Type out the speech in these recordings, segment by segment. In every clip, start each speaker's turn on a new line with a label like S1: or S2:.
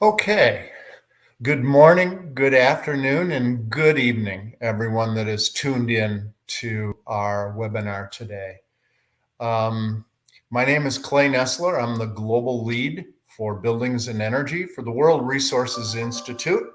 S1: Okay. Good morning, good afternoon, and good evening, everyone that is tuned in to our webinar today. My name is Clay Nesler. I'm the global lead for buildings and energy for the World Resources Institute.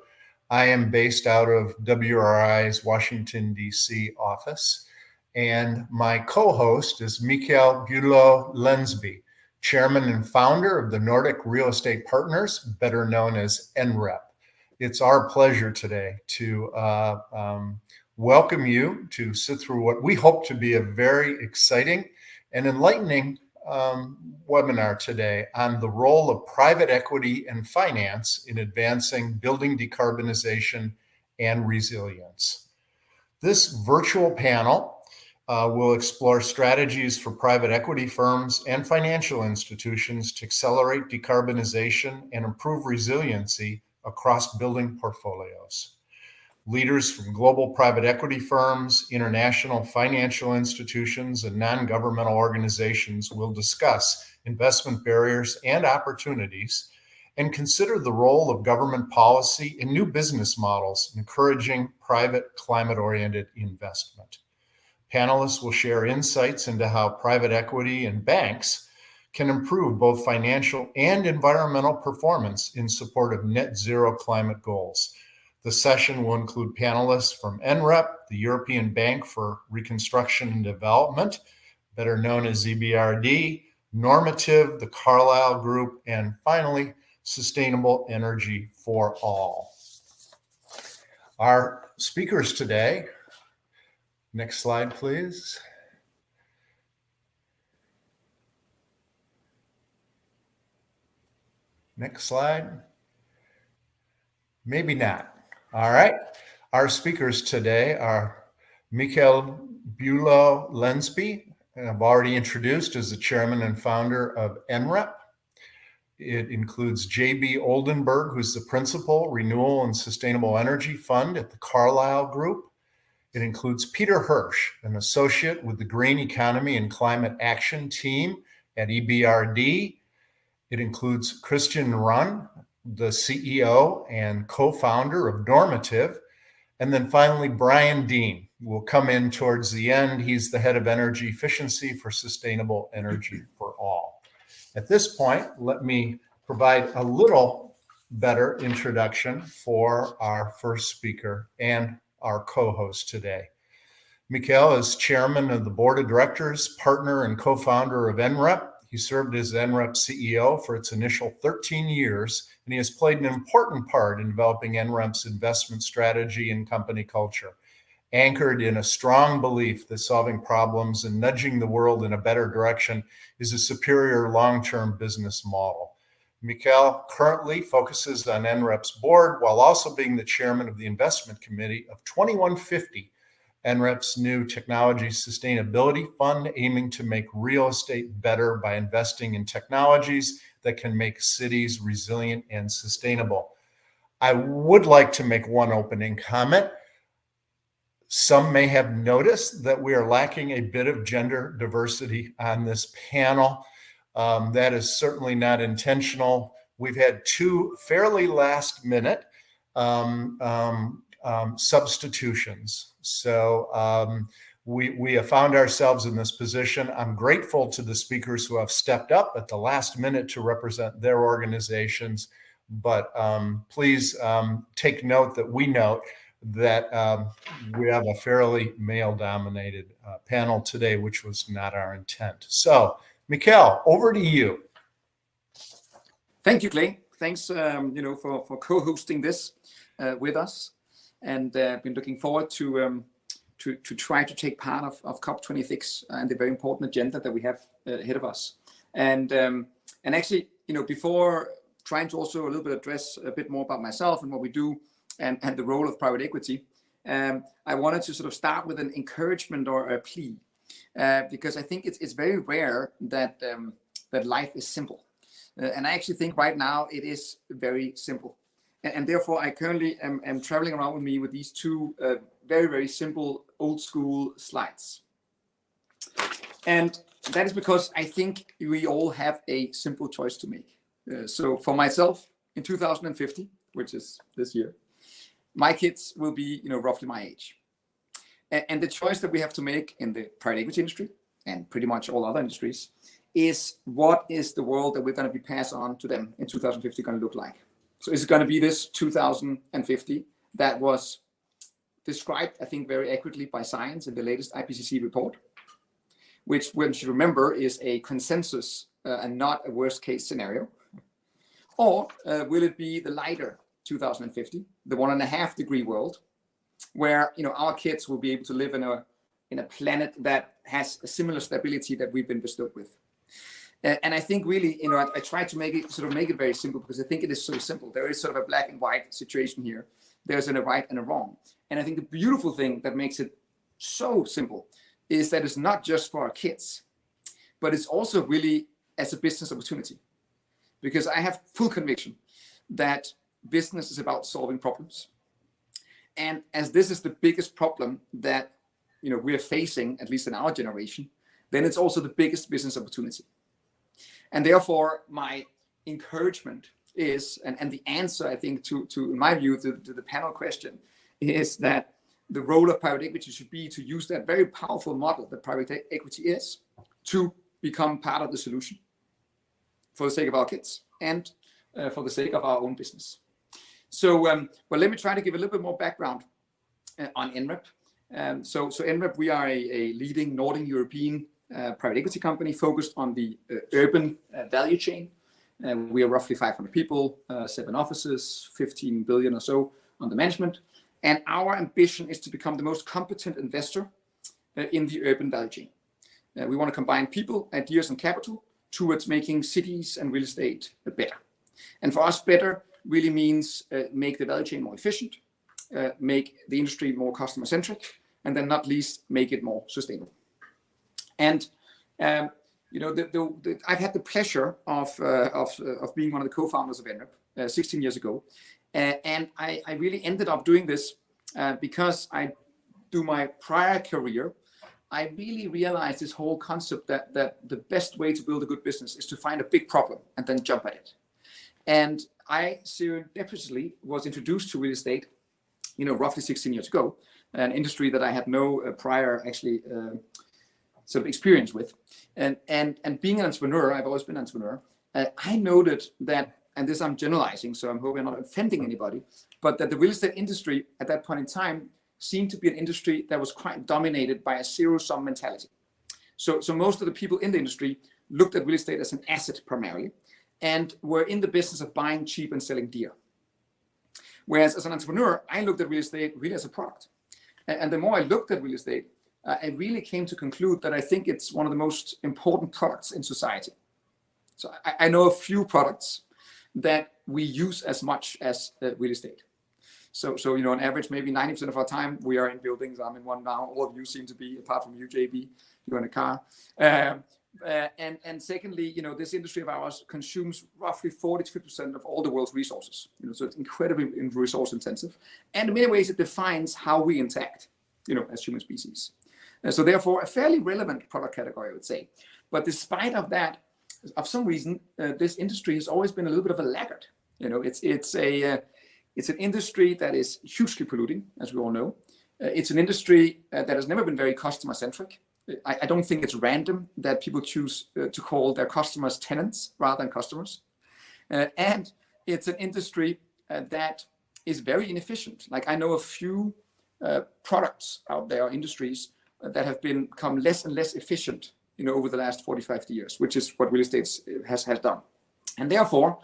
S1: I am based out of WRI's Washington, D.C. office, and my co-host is Mikkel Bulow Lehnsby, Chairman and founder of the Nordic Real Estate Partners, better known as NREP. It's our pleasure today to welcome you to sit through what we hope to be a very exciting and enlightening webinar today on the role of private equity and finance in advancing building decarbonization and resilience. This virtual panel will explore strategies for private equity firms and financial institutions to accelerate decarbonization and improve resiliency across building portfolios. Leaders from global private equity firms, international financial institutions, and non-governmental organizations will discuss investment barriers and opportunities and consider the role of government policy in new business models encouraging private climate-oriented investment. Panelists will share insights into how private equity and banks can improve both financial and environmental performance in support of net zero climate goals. The session will include panelists from NREP, the European Bank for Reconstruction and Development, better known as EBRD, Normative, the Carlyle Group, and finally, Sustainable Energy for All. Our speakers today, next slide, please. Next slide. Maybe not. All right. Our speakers today are Mikkel Bulow Lehnsby, and I've already introduced as the chairman and founder of NREP. It includes J.B. Oldenburg, who's the principal Renewable and Sustainable Energy Fund at the Carlyle Group. It includes Peter Hirsch, an associate with the Green Economy and Climate Action Team at EBRD. It includes Christian Runn, the CEO and co-founder of Normative. And then finally, Brian Dean will come in towards the end. He's the head of energy efficiency for Sustainable Energy for All. At this point, let me provide a little better introduction for our first speaker and our co-host today. Mikkel is chairman of the board of directors, partner and co-founder of NREP. He served as NREP CEO for its initial 13 years, and he has played an important part in developing NREP's investment strategy and company culture, anchored in a strong belief that solving problems and nudging the world in a better direction is a superior long-term business model. Mikkel currently focuses on NREP's board while also being the chairman of the investment committee of 2150, NREP's new technology sustainability fund, aiming to make real estate better by investing in technologies that can make cities resilient and sustainable. I would like to make one opening comment. Some may have noticed that we are lacking a bit of gender diversity on this panel. That is certainly not intentional. We've had two fairly last minute substitutions. So we have found ourselves in this position. I'm grateful to the speakers who have stepped up at the last minute to represent their organizations, but please take note that we note that we have a fairly male-dominated panel today, which was not our intent. So, Mikkel, over to you.
S2: Thank you, Clay. Thanks, for co-hosting this with us, and been looking forward to try to take part of COP26 and the very important agenda that we have ahead of us. And actually, before trying to also a little bit address a bit more about myself and what we do and the role of private equity, I wanted to sort of start with an encouragement or a plea, because I think it's very rare that life is simple. And I actually think right now it is very simple. And therefore, I currently am traveling around with me with these two very, very simple old school slides. And that is because I think we all have a simple choice to make. So for myself, in 2050, which is this year, my kids will be, roughly my age. And the choice that we have to make in the private equity industry and pretty much all other industries is, what is the world that we're going to be passed on to them in 2050 going to look like? So is it going to be this 2050 that was described, I think, very accurately by science in the latest IPCC report, which one should remember is a consensus and not a worst case scenario? Or will it be the lighter 2050, the 1.5 degree world, where our kids will be able to live in a planet that has a similar stability that we've been bestowed with? And I think really, I try to make it very simple, because I think it is so simple. There is sort of a black and white situation here. There's a right and a wrong. And I think the beautiful thing that makes it so simple is that it's not just for our kids, but it's also really as a business opportunity. Because I have full conviction that business is about solving problems. And as this is the biggest problem that we are facing, at least in our generation, then it's also the biggest business opportunity. And therefore, my encouragement is, and the answer, I think, to in my view, to the panel question, is that the role of private equity should be to use that very powerful model that private equity is, to become part of the solution for the sake of our kids and for the sake of our own business. So, well, let me try to give a little bit more background on NREP. So NREP, we are a leading Northern European private equity company focused on the urban value chain. We are roughly 500 people, 7 offices, 15 billion or so under management. And our ambition is to become the most competent investor in the urban value chain. We want to combine people, ideas, and capital towards making cities and real estate better. And for us, better really means make the value chain more efficient, make the industry more customer-centric, and then not least, make it more sustainable. And I've had the pleasure of being one of the co-founders of NREP 16 years ago, and I really ended up doing this because I do my prior career. I really realized this whole concept that the best way to build a good business is to find a big problem and then jump at it. And I serendipitously was introduced to real estate, roughly 16 years ago, an industry that I had no prior actually sort of experience with. And being an entrepreneur, I've always been an entrepreneur. I noted that, and this I'm generalizing, so I'm hoping I'm not offending anybody, but that the real estate industry at that point in time seemed to be an industry that was quite dominated by a zero-sum mentality. So most of the people in the industry looked at real estate as an asset primarily, and were in the business of buying cheap and selling dear. Whereas as an entrepreneur, I looked at real estate really as a product. And the more I looked at real estate, I really came to conclude that I think it's one of the most important products in society. So I know a few products that we use as much as real estate. So on average, maybe 90% of our time, we are in buildings. I'm in one now. All of you seem to be, apart from you, JB, you're in a car. And secondly, this industry of ours consumes roughly 40-50% of all the world's resources. So it's incredibly resource intensive. And in many ways, it defines how we interact, as human species. So therefore, a fairly relevant product category, I would say. But despite of that, of some reason, this industry has always been a little bit of a laggard. It's an industry that is hugely polluting, as we all know. It's an industry that has never been very customer-centric. I don't think it's random that people choose to call their customers tenants rather than customers. And it's an industry that is very inefficient. Like, I know a few products out there, industries that have become less and less efficient, over the last 45 years, which is what real estate has done. And therefore,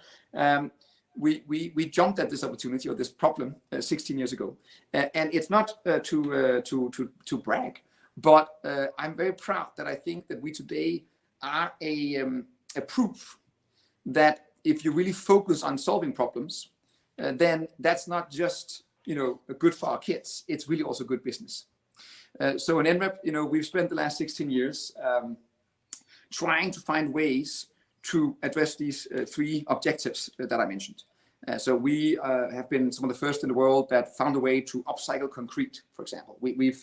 S2: we jumped at this opportunity or this problem 16 years ago. And it's not to brag, but I'm very proud that I think that we today are a proof that if you really focus on solving problems, then that's not just good for our kids. It's really also good business. So in NREP, we've spent the last 16 years trying to find ways to address these 3 objectives that I mentioned. So we have been some of the first in the world that found a way to upcycle concrete, for example. We've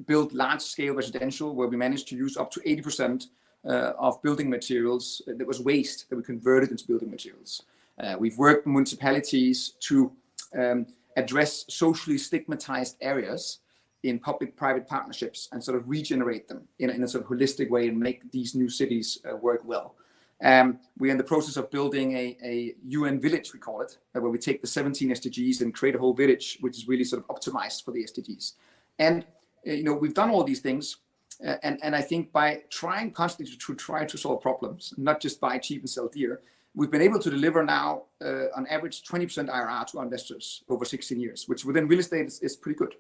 S2: built large-scale residential where we managed to use up to 80% of building materials that was waste that we converted into building materials. We've worked with municipalities to address socially stigmatized areas in public-private partnerships and sort of regenerate them in a sort of holistic way and make these new cities work well. We're in the process of building a UN village, we call it, where we take the 17 SDGs and create a whole village, which is really sort of optimized for the SDGs. And we've done all these things, and I think by trying constantly to try to solve problems, not just buy cheap and sell dear, we've been able to deliver now on average 20% IRR to our investors over 16 years, which within real estate is pretty good.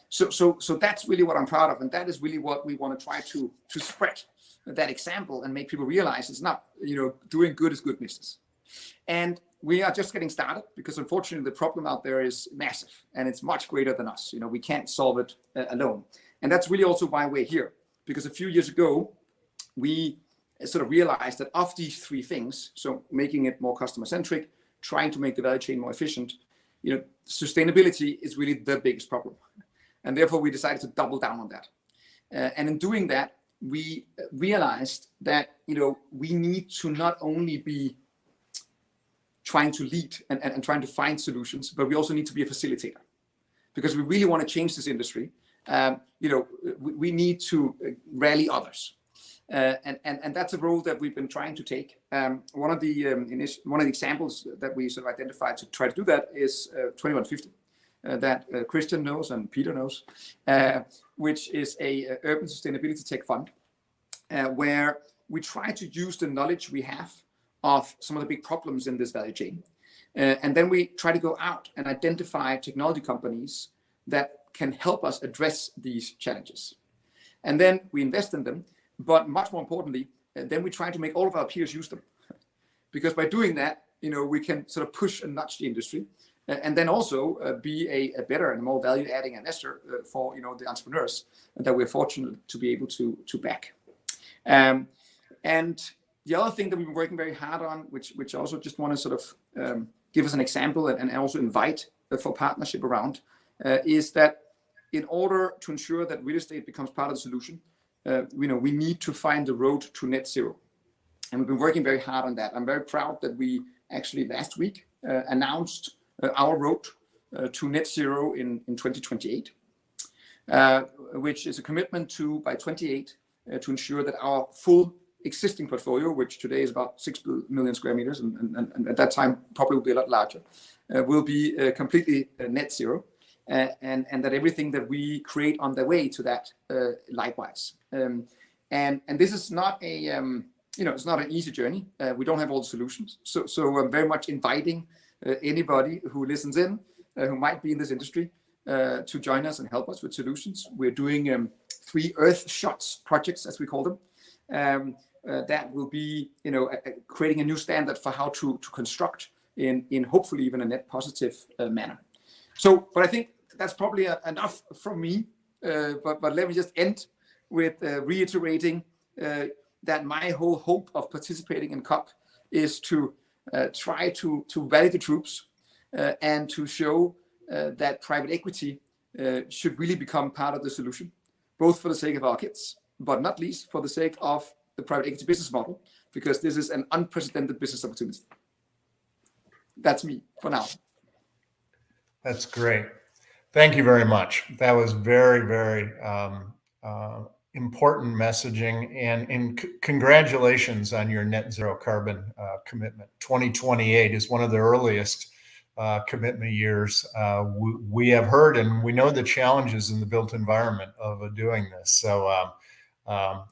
S2: So that's really what I'm proud of, and that is really what we want to try to spread that example and make people realize it's not doing good is good business. And we are just getting started because unfortunately the problem out there is massive and it's much greater than us. We can't solve it alone, and that's really also why we're here, because a few years ago we sort of realized that of these three things, so making it more customer centric, trying to make the value chain more efficient, sustainability is really the biggest problem. And therefore we decided to double down on that. And in doing that, we realized that, we need to not only be trying to lead and trying to find solutions, but we also need to be a facilitator, because we really want to change this industry. We need to rally others. And that's a role that we've been trying to take. One of the examples that we sort of identified to try to do that is 2150, that Christian knows and Peter knows, which is a urban sustainability tech fund, where we try to use the knowledge we have of some of the big problems in this value chain, and then we try to go out and identify technology companies that can help us address these challenges, and then we invest in them. But much more importantly, then we try to make all of our peers use them, because by doing that, we can sort of push and nudge the industry, and then also be a better and more value-adding investor for the entrepreneurs that we're fortunate to be able to back. And the other thing that we've been working very hard on, which I also just want to sort of give us an example and also invite for partnership around, is that in order to ensure that real estate becomes part of the solution, we need to find the road to net zero. And we've been working very hard on that. I'm very proud that we actually last week announced our road to net zero in 2028, which is a commitment to, by 28, to ensure that our full existing portfolio, which today is about 6 million square meters, and at that time probably will be a lot larger, will be completely net zero. And that everything that we create on the way to that, likewise. And this is not it's not an easy journey. We don't have all the solutions. So I'm very much inviting anybody who listens in, who might be in this industry, to join us and help us with solutions. We're doing 3 Earth Shots projects, as we call them, that will be creating a new standard for how to construct in hopefully even a net positive manner. So, but I think that's probably enough from me. But let me just end with reiterating that my whole hope of participating in COP is to try to rally the troops and to show that private equity should really become part of the solution, both for the sake of our kids, but not least for the sake of the private equity business model, because this is an unprecedented business opportunity. That's me for now.
S1: That's great. Thank you very much. That was very, very important messaging, and congratulations on your net zero carbon commitment. 2028 is one of the earliest commitment years. We have heard and we know the challenges in the built environment of doing this. So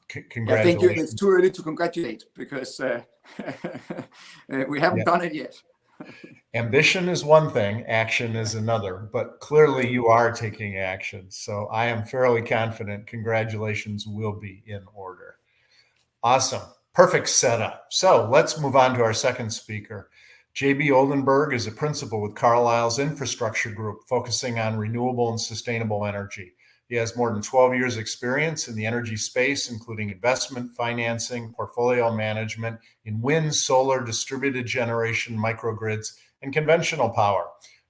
S1: congratulations.
S2: Yeah, thank you. It's too early to congratulate because we haven't done it yet.
S1: Ambition is one thing, action is another, but clearly you are taking action. So I am fairly confident congratulations will be in order. Awesome. Perfect setup. So let's move on to our second speaker. JB Oldenburg is a principal with Carlyle's Infrastructure Group, focusing on renewable and sustainable energy. He has more than 12 years experience in the energy space, including investment, financing, portfolio management in wind, solar, distributed generation, microgrids, and conventional power.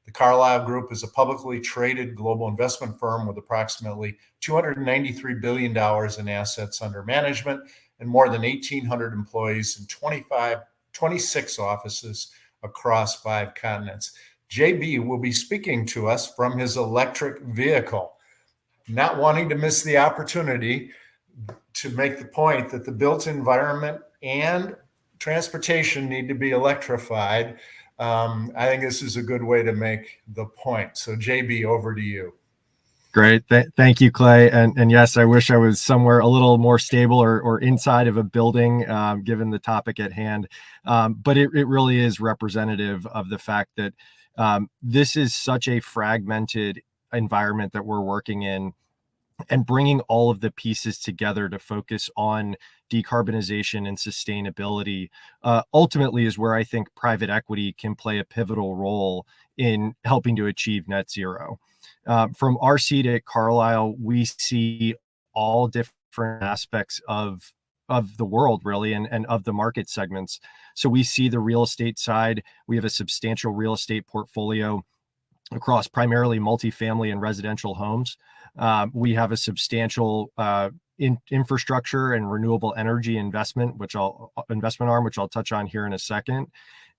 S1: The Carlyle Group is a publicly traded global investment firm with approximately $293 billion in assets under management and more than 1,800 employees in 25 26 offices across 5 continents. JB will be speaking to us from his electric vehicle, not wanting to miss the opportunity to make the point that the built environment and transportation need to be electrified. I think this is a good way to make the point. So JB, over to you.
S3: Great. Thank you, Clay. And yes, I wish I was somewhere a little more stable or inside of a building, given the topic at hand. But it really is representative of the fact that this is such a fragmented environment that we're working in, and bringing all of the pieces together to focus on decarbonization and sustainability ultimately is where I think private equity can play a pivotal role in helping to achieve net zero. From our seat at Carlyle, we see all different aspects of the world, really, and of the market segments. So we see the real estate side. We have a substantial real estate portfolio across primarily multifamily and residential homes. We have a substantial infrastructure and renewable energy investment arm, which I'll touch on here in a second.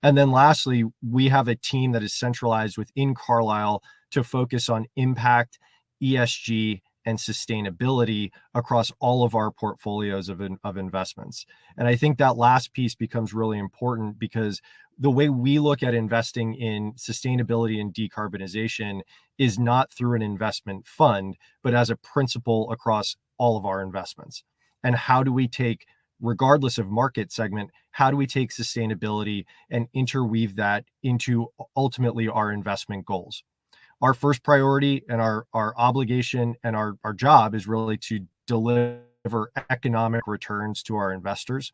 S3: And then lastly, we have a team that is centralized within Carlyle to focus on impact, ESG, and sustainability across all of our portfolios of investments. And I think that last piece becomes really important, because the way we look at investing in sustainability and decarbonization is not through an investment fund, but as a principle across all of our investments. And how do we take, regardless of market segment, how do we take sustainability and interweave that into ultimately our investment goals? Our first priority and our obligation and our job is really to deliver economic returns to our investors.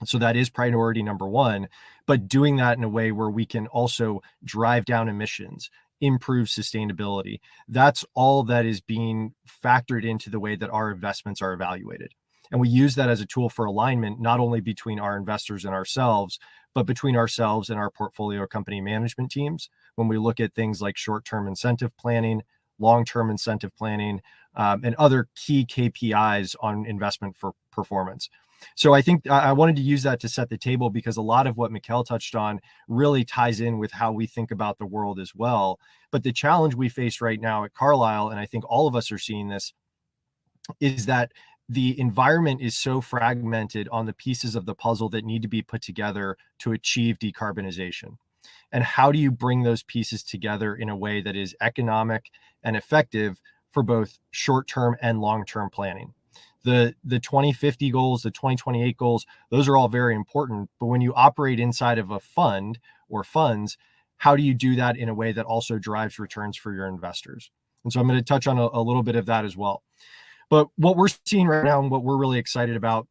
S3: So that is priority number one, but doing that in a way where we can also drive down emissions, improve sustainability. That's all that is being factored into the way that our investments are evaluated. And we use that as a tool for alignment, not only between our investors and ourselves, but between ourselves and our portfolio company management teams, when we look at things like short-term incentive planning, long-term incentive planning, and other key KPIs on investment for performance. So I think I wanted to use that to set the table, because a lot of what Mikkel touched on really ties in with how we think about the world as well. But the challenge we face right now at Carlyle, and I think all of us are seeing this, is that the environment is so fragmented on the pieces of the puzzle that need to be put together to achieve decarbonization. And how do you bring those pieces together in a way that is economic and effective for both short-term and long-term planning? The 2050 goals, the 2028 goals, those are all very important. But when you operate inside of a fund or funds, how do you do that in a way that also drives returns for your investors? And so I'm going to touch on a little bit of that as well. But what we're seeing right now and what we're really excited about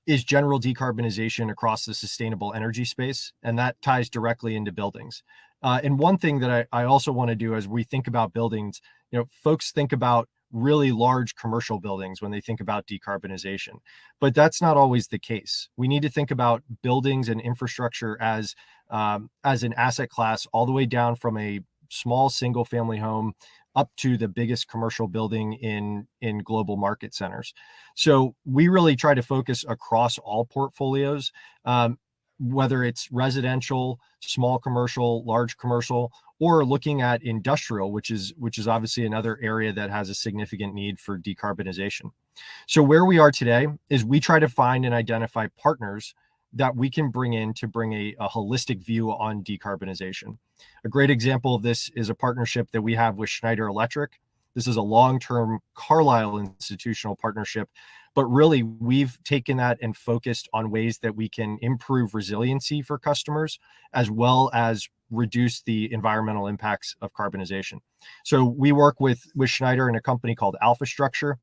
S3: is general decarbonization across the sustainable energy space, and that ties directly into buildings. And one thing that I also want to do as we think about buildings, folks think about really large commercial buildings when they think about decarbonization, but that's not always the case. We need to think about buildings and infrastructure as an asset class, all the way down from a small single family home up to the biggest commercial building in global market centers. So we really try to focus across all portfolios, whether it's residential, small commercial, large commercial, or looking at industrial, which is obviously another area that has a significant need for decarbonization. So where we are today is we try to find and identify partners that we can bring in to bring a holistic view on decarbonization. A great example of this is a partnership that we have with Schneider Electric. This is a long-term Carlyle institutional partnership, but really we've taken that and focused on ways that we can improve resiliency for customers, as well as reduce the environmental impacts of carbonization. So we work with Schneider and a company called Alpha Structure.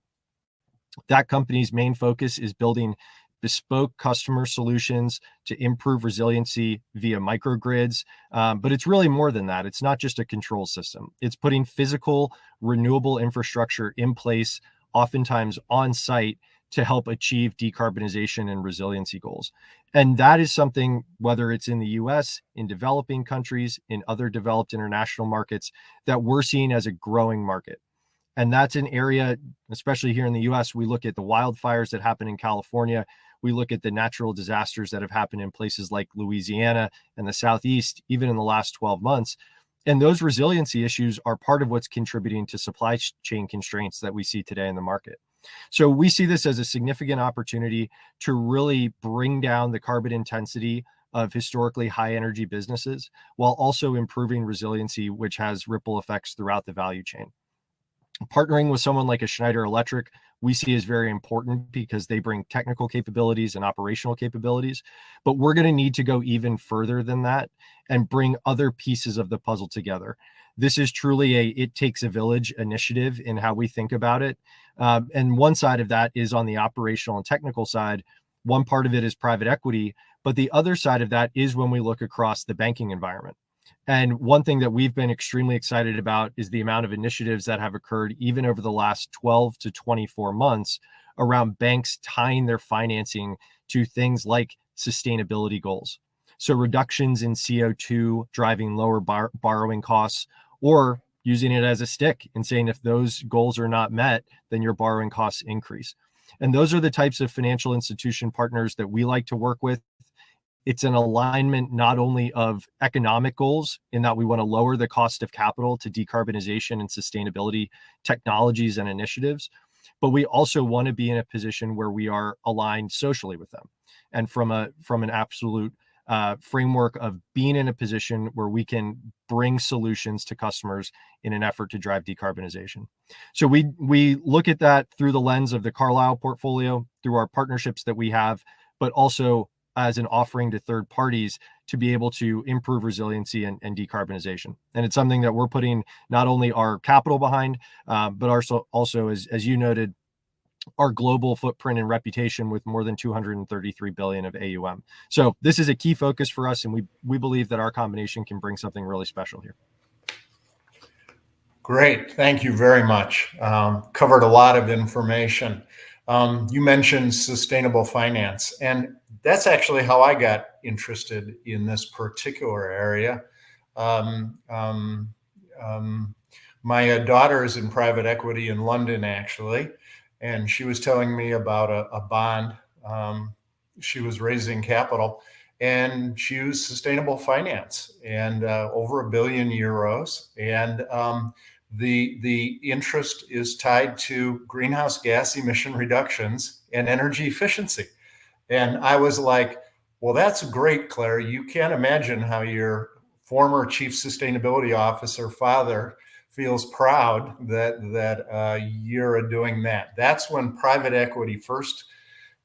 S3: That company's main focus is building bespoke customer solutions to improve resiliency via microgrids. But it's really more than that. It's not just a control system. It's putting physical renewable infrastructure in place, oftentimes on site, to help achieve decarbonization and resiliency goals. And that is something, whether it's in the US, in developing countries, in other developed international markets, that we're seeing as a growing market. And that's an area, especially here in the US, we look at the wildfires that happen in California. We look at the natural disasters that have happened in places like Louisiana and the Southeast, even in the last 12 months. And those resiliency issues are part of what's contributing to supply chain constraints that we see today in the market. So we see this as a significant opportunity to really bring down the carbon intensity of historically high energy businesses while also improving resiliency, which has ripple effects throughout the value chain. Partnering with someone like a Schneider Electric, we see is very important because they bring technical capabilities and operational capabilities, but we're going to need to go even further than that and bring other pieces of the puzzle together. This is truly a it takes a village initiative in how we think about it. And one side of that is on the operational and technical side. One part of it is private equity, but the other side of that is when we look across the banking environment. And one thing that we've been extremely excited about is the amount of initiatives that have occurred even over the last 12 to 24 months around banks tying their financing to things like sustainability goals. So reductions in CO2 driving lower borrowing costs, or using it as a stick and saying if those goals are not met, then your borrowing costs increase. And those are the types of financial institution partners that we like to work with. It's an alignment not only of economic goals in that we want to lower the cost of capital to decarbonization and sustainability technologies and initiatives, but we also want to be in a position where we are aligned socially with them. And from an absolute framework of being in a position where we can bring solutions to customers in an effort to drive decarbonization. So we look at that through the lens of the Carlyle portfolio, through our partnerships that we have, but also as an offering to third parties to be able to improve resiliency and decarbonization. And it's something that we're putting not only our capital behind, but also as you noted, our global footprint and reputation with more than 233 billion of AUM. So this is a key focus for us, and we believe that our combination can bring something really special here.
S1: Great, thank you very much. Covered a lot of information. You mentioned sustainable finance, and that's actually how I got interested in this particular area. My daughter is in private equity in London, actually, and she was telling me about a bond. She was raising capital, and she used sustainable finance, and over €1 billion. And the interest is tied to greenhouse gas emission reductions and energy efficiency. And I was like, well, that's great, Claire. You can't imagine how your former chief sustainability officer father feels proud that you're doing that. That's when private equity first,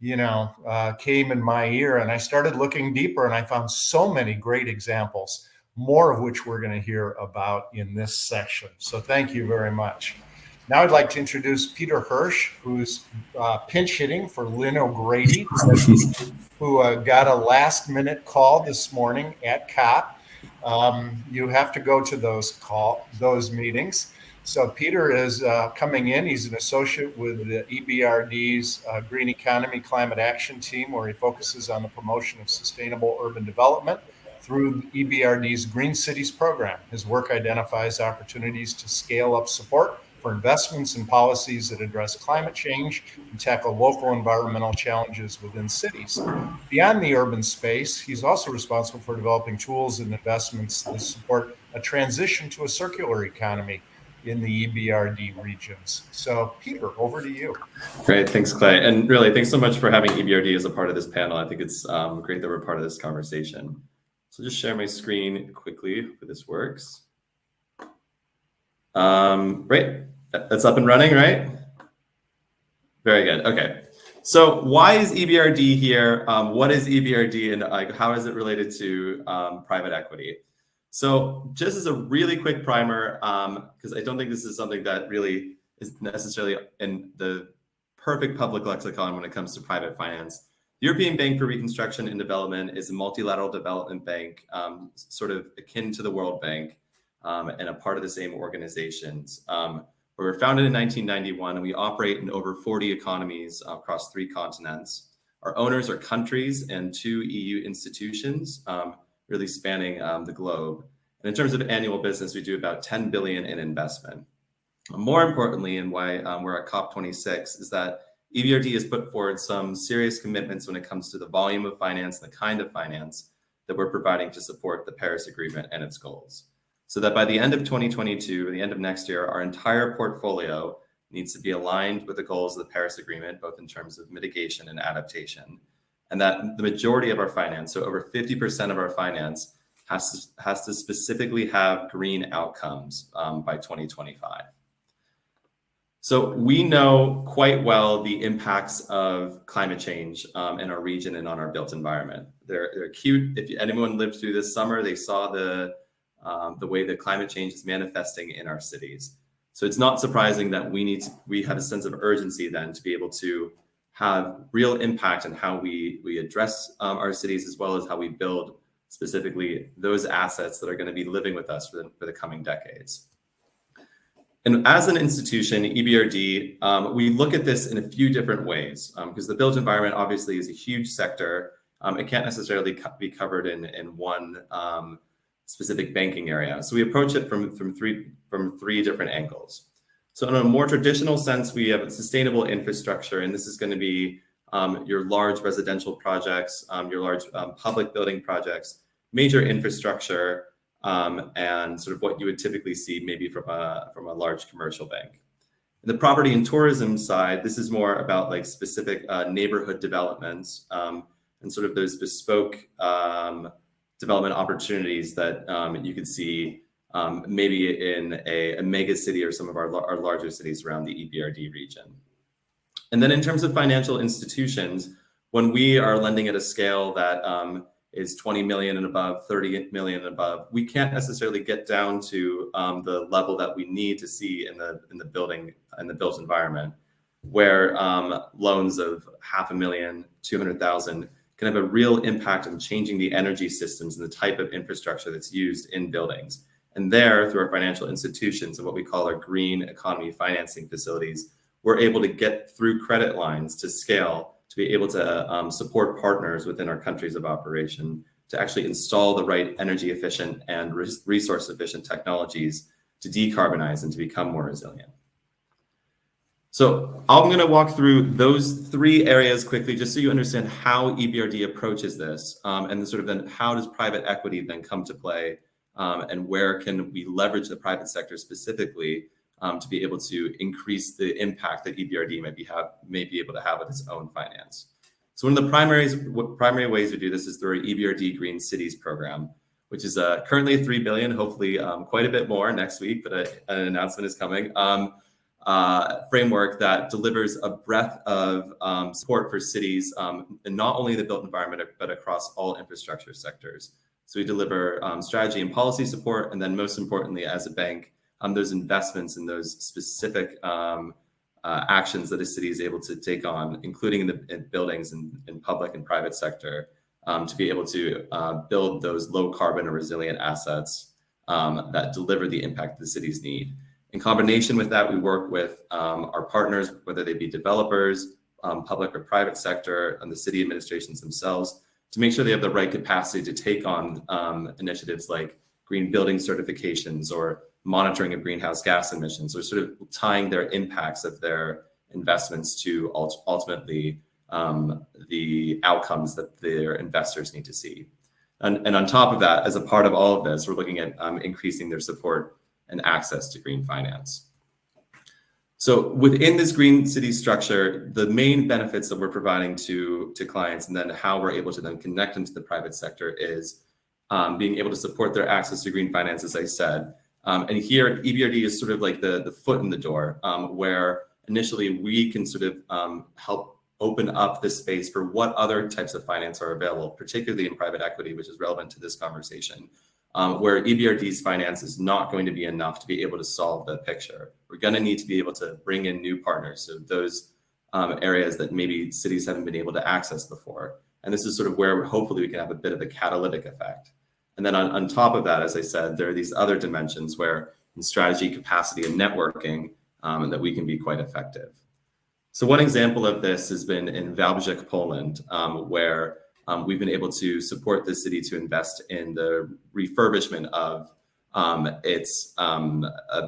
S1: came in my ear, and I started looking deeper, and I found so many great examples, more of which we're going to hear about in this section. So thank you very much. Now I'd like to introduce Peter Hirsch, who's pinch hitting for Lynn O'Grady, who got a last minute call this morning at COP. You have to go to those meetings. So Peter is coming in. He's an associate with the EBRD's Green Economy Climate Action Team, where he focuses on the promotion of sustainable urban development through EBRD's Green Cities program. His work identifies opportunities to scale up support for investments and policies that address climate change and tackle local environmental challenges within cities. Beyond the urban space, he's also responsible for developing tools and investments that support a transition to a circular economy in the EBRD regions. So Peter, over to you.
S4: Great, thanks Clay. And really, thanks so much for having EBRD as a part of this panel. I think it's great that we're part of this conversation. So just share my screen quickly if this works. Great, that's up and running, right? Very good, okay. So why is EBRD here? What is EBRD, and how is it related to private equity? So just as a really quick primer, because I don't think this is something that really is necessarily in the perfect public lexicon when it comes to private finance. The European Bank for Reconstruction and Development is a multilateral development bank, sort of akin to the World Bank, and a part of the same organizations. We were founded in 1991, and we operate in over 40 economies across 3 continents. Our owners are countries and 2 EU institutions, really spanning the globe. And in terms of annual business, we do about 10 billion in investment. More importantly, and why we're at COP26, is that EBRD has put forward some serious commitments when it comes to the volume of finance and the kind of finance that we're providing to support the Paris Agreement and its goals. So that by the end of 2022, or the end of next year, our entire portfolio needs to be aligned with the goals of the Paris Agreement, both in terms of mitigation and adaptation. And that the majority of our finance, so over 50% of our finance, has to specifically have green outcomes by 2025. So we know quite well the impacts of climate change in our region and on our built environment. They're acute. If anyone lived through this summer, they saw the way that climate change is manifesting in our cities. So it's not surprising that we have a sense of urgency then to be able to have real impact on how we address our cities, as well as how we build specifically those assets that are going to be living with us for the coming decades. And as an institution, EBRD, we look at this in a few different ways, because the built environment obviously is a huge sector. It can't necessarily be covered in one specific banking area. So we approach it from three different angles. So in a more traditional sense, we have a sustainable infrastructure, and this is going to be your large residential projects, your large public building projects, major infrastructure, and sort of what you would typically see maybe from a large commercial bank. In the property and tourism side, this is more about like specific neighborhood developments and sort of those bespoke development opportunities that you could see maybe in a mega city or some of our larger cities around the EBRD region. And then in terms of financial institutions, when we are lending at a scale that is 20 million and above, 30 million and above, we can't necessarily get down to the level that we need to see in the built environment, where loans of 500,000, 200,000 can have a real impact on changing the energy systems and the type of infrastructure that's used in buildings. And there, through our financial institutions and what we call our green economy financing facilities, we're able to get through credit lines to scale to be able to support partners within our countries of operation to actually install the right energy efficient and resource efficient technologies to decarbonize and to become more resilient. So I'm going to walk through those three areas quickly, just so you understand how EBRD approaches this, and sort of then how does private equity then come to play, and where can we leverage the private sector specifically to be able to increase the impact that EBRD may be able to have with its own finance. So one of the primary ways we do this is through our EBRD Green Cities program, which is currently $3 billion, hopefully quite a bit more next week, but an announcement is coming. Framework that delivers a breadth of support for cities, and not only the built environment, but across all infrastructure sectors. So we deliver strategy and policy support, and then most importantly, as a bank, those investments in those specific actions that a city is able to take on, including in buildings and in public and private sector, to be able to build those low carbon or resilient assets that deliver the impact the cities need. In combination with that, we work with our partners, whether they be developers, public or private sector, and the city administrations themselves, to make sure they have the right capacity to take on initiatives like green building certifications or monitoring of greenhouse gas emissions, or sort of tying their impacts of their investments to ultimately the outcomes that their investors need to see. And on top of that, as a part of all of this, we're looking at increasing their support and access to green finance. So within this green city structure, the main benefits that we're providing to clients, and then how we're able to then connect them to the private sector, is being able to support their access to green finance, as I said. And here, EBRD is sort of like the foot in the door, where initially we can sort of help open up the space for what other types of finance are available, particularly in private equity, which is relevant to this conversation, where EBRD's finance is not going to be enough to be able to solve the picture. We're going to need to be able to bring in new partners, so those areas that maybe cities haven't been able to access before. And this is sort of where hopefully we can have a bit of a catalytic effect. And then on top of that, as I said, there are these other dimensions where in strategy, capacity, and networking, that we can be quite effective. So one example of this has been in Wałbrzych, Poland, where we've been able to support the city to invest in the refurbishment of its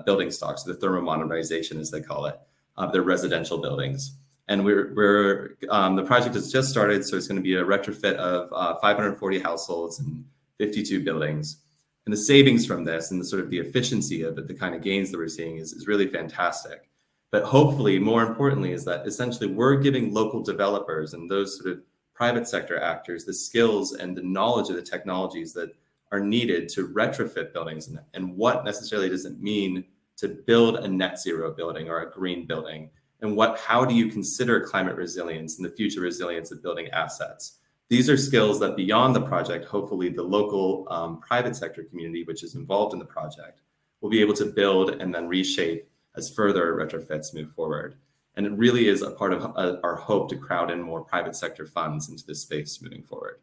S4: building stocks, the thermomodernization, as they call it, of their residential buildings. And the project has just started, so it's going to be a retrofit of 540 households and 52 buildings. And the savings from this and the sort of the efficiency of it, the kind of gains that we're seeing is really fantastic. But hopefully, more importantly, is that essentially we're giving local developers and those sort of private sector actors the skills and the knowledge of the technologies that are needed to retrofit buildings, and what necessarily does it mean to build a net zero building or a green building, and how do you consider climate resilience and the future resilience of building assets. These are skills that beyond the project, hopefully the local private sector community, which is involved in the project, will be able to build and then reshape as further retrofits move forward. And it really is a part of our hope to crowd in more private sector funds into this space moving forward.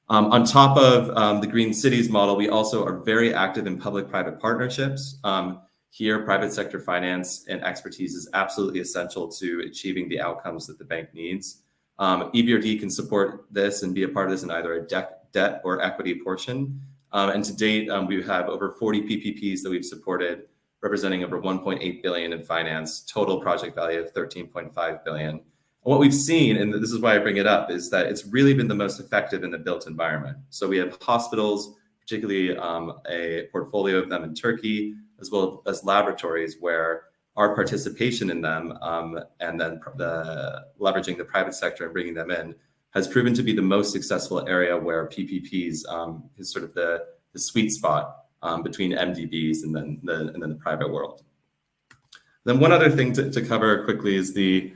S4: On top of the Green Cities model, we also are very active in public-private partnerships. Here, private sector finance and expertise is absolutely essential to achieving the outcomes that the bank needs. EBRD can support this and be a part of this in either a debt or equity portion. And to date, we have over 40 PPPs that we've supported, representing over 1.8 billion in finance, total project value of 13.5 billion. And what we've seen, and this is why I bring it up, is that it's really been the most effective in the built environment. So we have hospitals, particularly a portfolio of them in Turkey, as well as laboratories where our participation in them and then leveraging the private sector and bringing them in has proven to be the most successful area where PPPs is sort of the sweet spot between MDBs and then the private world. Then one other thing to cover quickly is the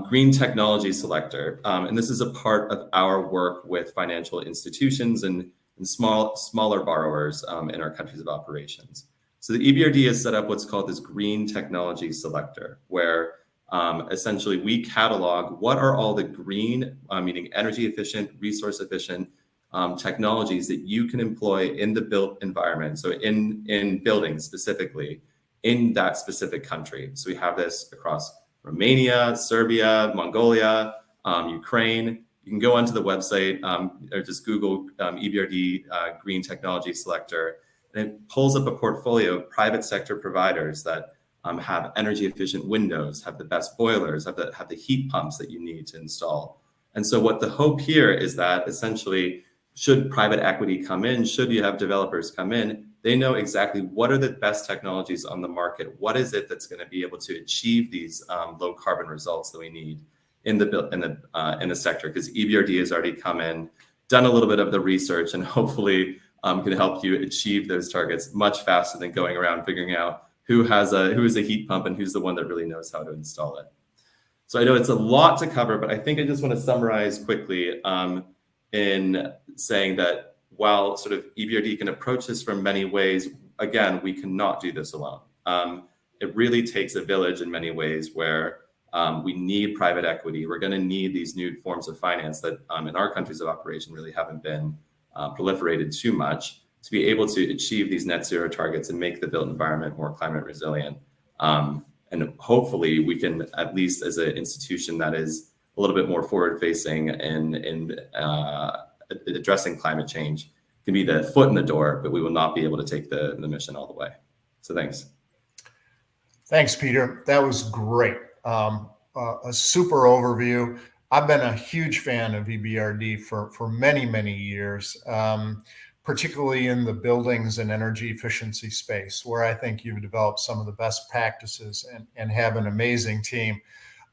S4: Green Technology Selector. And this is a part of our work with financial institutions and smaller borrowers in our countries of operations. So the EBRD has set up what's called this Green Technology Selector, where essentially we catalog what are all the green, meaning energy efficient, resource efficient technologies that you can employ in the built environment. So in buildings specifically, in that specific country. So we have this across Romania, Serbia, Mongolia, Ukraine. You can go onto the website or just Google EBRD Green Technology Selector, and it pulls up a portfolio of private sector providers that have energy efficient windows, have the best boilers, have the heat pumps that you need to install. And so what the hope here is that essentially, should private equity come in, should you have developers come in, they know exactly what are the best technologies on the market. What is it that's going to be able to achieve these low carbon results that we need in the sector? Because EBRD has already come in, done a little bit of the research, and hopefully can help you achieve those targets much faster than going around figuring out who is a heat pump and who's the one that really knows how to install it. So I know it's a lot to cover, but I think I just want to summarize quickly in saying that while sort of EBRD can approach this from many ways, again, we cannot do this alone. It really takes a village in many ways where we need private equity. We're going to need these new forms of finance that in our countries of operation really haven't been proliferated too much to be able to achieve these net zero targets and make the built environment more climate resilient. And hopefully we can, at least as an institution that is a little bit more forward facing and addressing climate change, can be the foot in the door, but we will not be able to take the mission all the way. So thanks.
S1: Thanks, Peter. That was great. A super overview. I've been a huge fan of EBRD for many, many years, particularly in the buildings and energy efficiency space, where I think you've developed some of the best practices and have an amazing team.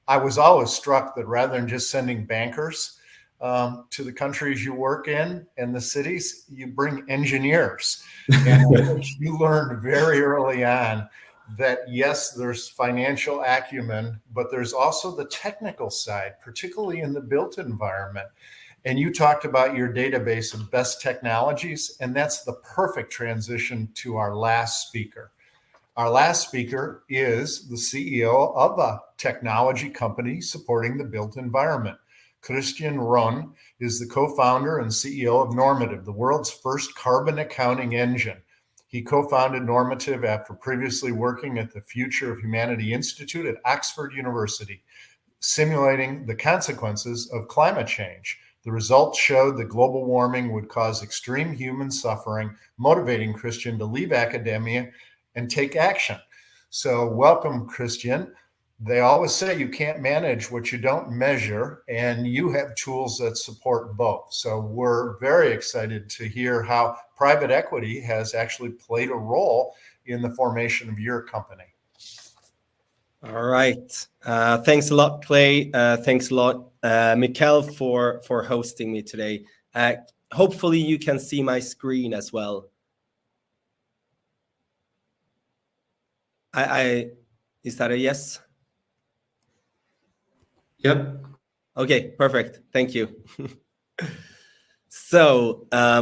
S1: I was always struck that rather than just sending bankers to the countries you work in and the cities, you bring engineers. And I think you learned very early on that yes, there's financial acumen, but there's also the technical side, particularly in the built environment. And you talked about your database of best technologies, and that's the perfect transition to our last speaker. Our last speaker is the CEO of a technology company supporting the built environment. Christian Rönn is the co-founder and CEO of Normative, the world's first carbon accounting engine. He co-founded Normative after previously working at the Future of Humanity Institute at Oxford University, simulating the consequences of climate change. The results showed that global warming would cause extreme human suffering, motivating Christian to leave academia and take action. So welcome, Christian. They always say you can't manage what you don't measure, and you have tools that support both. So we're very excited to hear how private equity has actually played a role in the formation of your company.
S5: All right. Thanks a lot, Clay. Thanks a lot, Mikkel, for hosting me today. Hopefully you can see my screen as well. Is that a yes?
S4: Yep.
S5: Okay, perfect. Thank you. So, I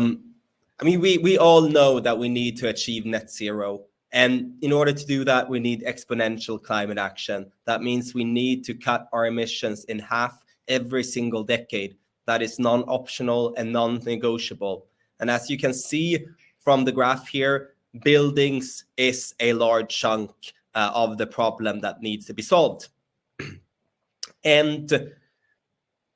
S5: mean, we all know that we need to achieve net zero. And in order to do that, we need exponential climate action. That means we need to cut our emissions in half every single decade. That is non-optional and non-negotiable. And as you can see from the graph here, buildings is a large chunk of the problem that needs to be solved. And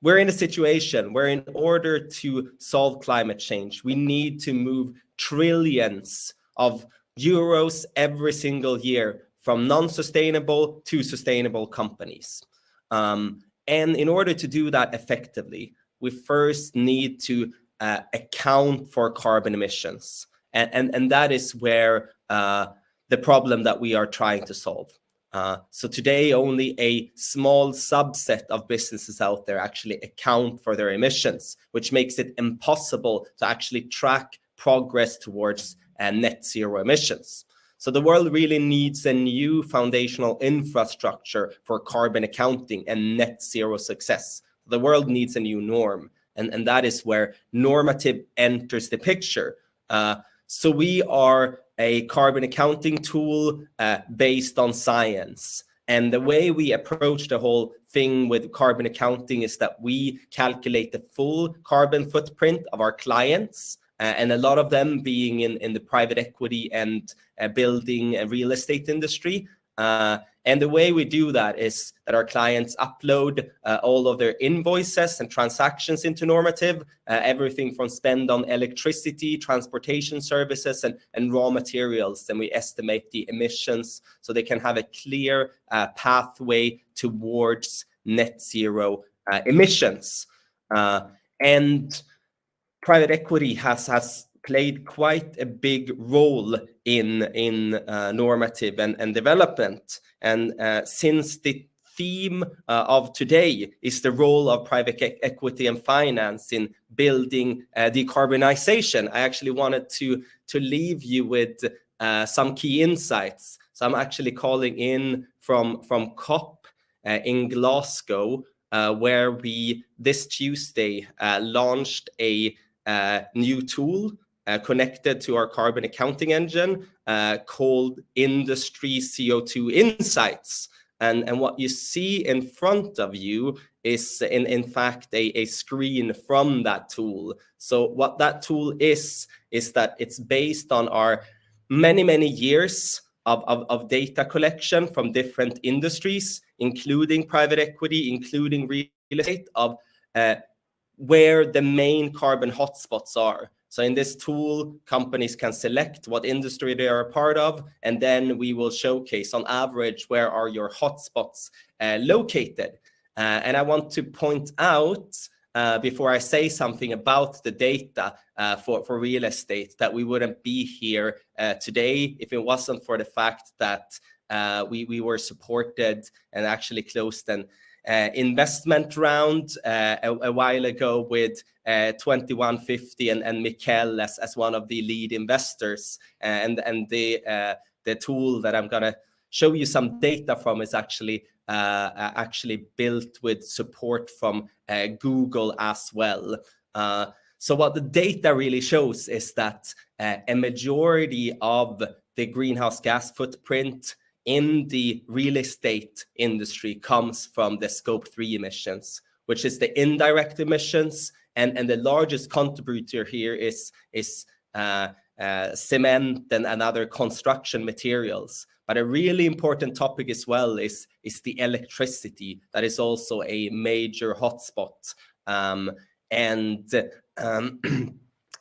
S5: we're in a situation where in order to solve climate change, we need to move trillions of euros every single year from non-sustainable to sustainable companies. And in order to do that effectively, we first need to account for carbon emissions. And that is where the problem that we are trying to solve. So today, only a small subset of businesses out there actually account for their emissions, which makes it impossible to actually track progress towards net zero emissions. So the world really needs a new foundational infrastructure for carbon accounting and net zero success. The world needs a new norm, and that is where Normative enters the picture. So we are a carbon accounting tool based on science. And the way we approach the whole thing with carbon accounting is that we calculate the full carbon footprint of our clients, and a lot of them being in the private equity and building and real estate industry. And the way we do that is that our clients upload all of their invoices and transactions into Normative, everything from spend on electricity, transportation services, and raw materials. Then we estimate the emissions so they can have a clear pathway towards net zero emissions. And private equity has played quite a big role in Normative and development. And since the theme of today is the role of private equity and finance in building decarbonization, I actually wanted to leave you with some key insights. So I'm actually calling in from COP in Glasgow, where we this Tuesday launched a new tool connected to our carbon accounting engine called Industry CO2 Insights. And what you see in front of you is in fact a screen from that tool. So what that tool is that it's based on our many years of data collection from different industries, including private equity, including real estate, of where the main carbon hotspots are. So in this tool, companies can select what industry they are a part of, and then we will showcase on average where are your hotspots located. And I want to point out, before I say something about the data for real estate, that we wouldn't be here today if it wasn't for the fact that we were supported and actually closed an investment round a while ago with 2150 and Mikkel as one of the lead investors, and the tool that I'm gonna show you some data from is actually built with support from Google as well. So what the data really shows is that a majority of the greenhouse gas footprint in the real estate industry comes from the scope 3 emissions, which is the indirect emissions, and the largest contributor here is cement and other construction materials. But a really important topic as well is the electricity. That is also a major hotspot.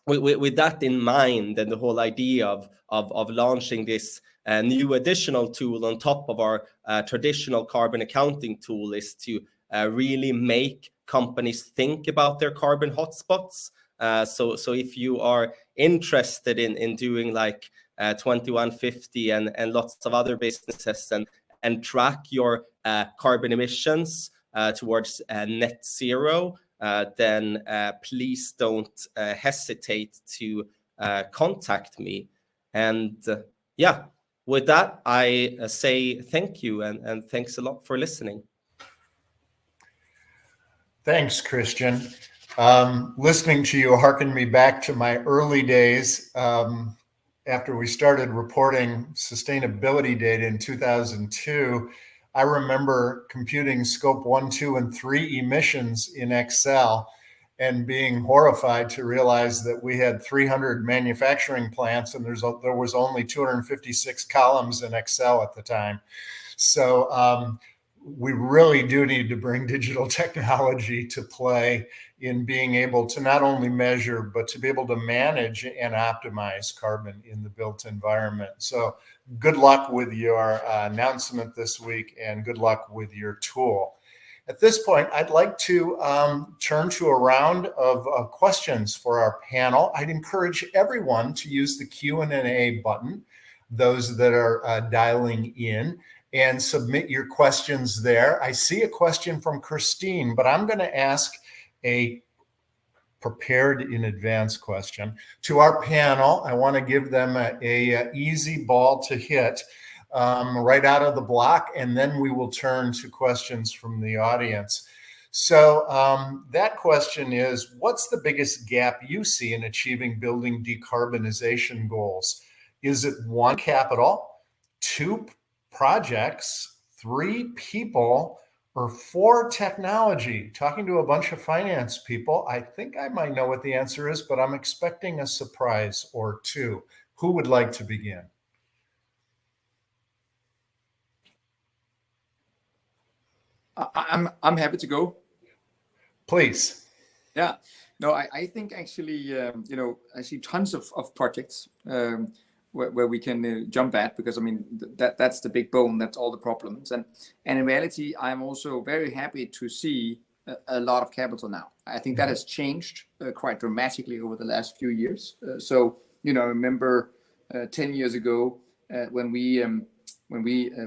S5: with that in mind, and the whole idea of launching this new additional tool on top of our traditional carbon accounting tool is to really make companies think about their carbon hotspots. So if you are interested in doing like 2150 and lots of other businesses and track your carbon emissions towards net zero, then please don't hesitate to contact me. And yeah, with that, I say thank you and thanks a lot for listening.
S1: Thanks, Christian. Listening to you harkened me back to my early days after we started reporting sustainability data in 2002. I remember computing scope 1, 2, and 3 emissions in Excel and being horrified to realize that we had 300 manufacturing plants and there was only 256 columns in Excel at the time. So we really do need to bring digital technology to play in being able to not only measure, but to be able to manage and optimize carbon in the built environment. So good luck with your announcement this week and good luck with your tool. At this point, I'd like to turn to a round of questions for our panel. I'd encourage everyone to use the Q&A button, those that are dialing in, and submit your questions there. I see a question from Christine, but I'm going to ask a prepared in advance question to our panel. I want to give them a easy ball to hit right out of the block, and then we will turn to questions from the audience. So that question is, what's the biggest gap you see in achieving building decarbonization goals? Is it 1, capital, 2, projects, 3, people, or 4, technology? Talking to a bunch of finance people, I think I might know what the answer is, but I'm expecting a surprise or 2. Who would like to begin?
S2: I'm happy to go.
S1: Please.
S2: Yeah. No, I think actually, I see tons of projects where we can jump at, because I mean that's the big bone, that's all the problems, and in reality I'm also very happy to see a lot of capital now. I think that has changed quite dramatically over the last few years. So I remember 10 years ago when we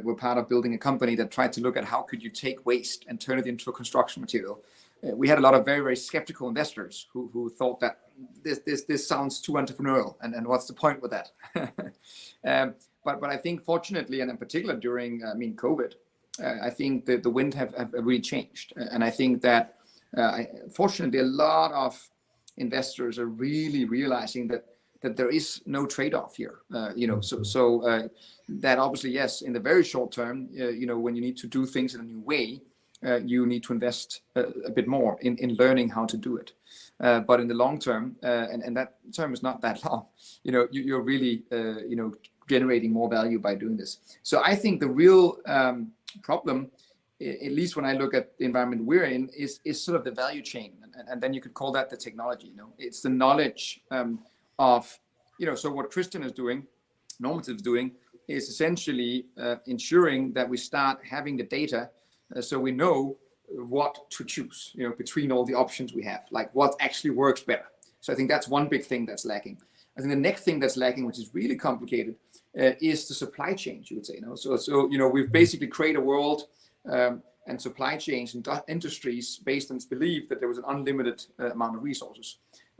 S2: were part of building a company that tried to look at how could you take waste and turn it into a construction material. We had a lot of very, very skeptical investors who thought that this sounds too entrepreneurial, and what's the point with that? But I think fortunately, and in particular during COVID, I think that the wind have really changed, and I think that fortunately a lot of investors are really realizing that there is no trade-off here. So that obviously, yes, in the very short term, when you need to do things in a new way, you need to invest a bit more in learning how to do it. But in the long term, and that term is not that long, you're really, generating more value by doing this. So I think the real problem, at least when I look at the environment we're in, is sort of the value chain. And then you could call that the technology. It's the knowledge of, so what Christian is doing, Normative is doing, is essentially ensuring that we start having the data so we know what to choose, between all the options we have, like what actually works better. So I think that's one big thing that's lacking. I think the next thing that's lacking, which is really complicated, is the supply chain, you would say. So we've basically created a world and supply chains and industries based on this belief that there was an unlimited amount of resources.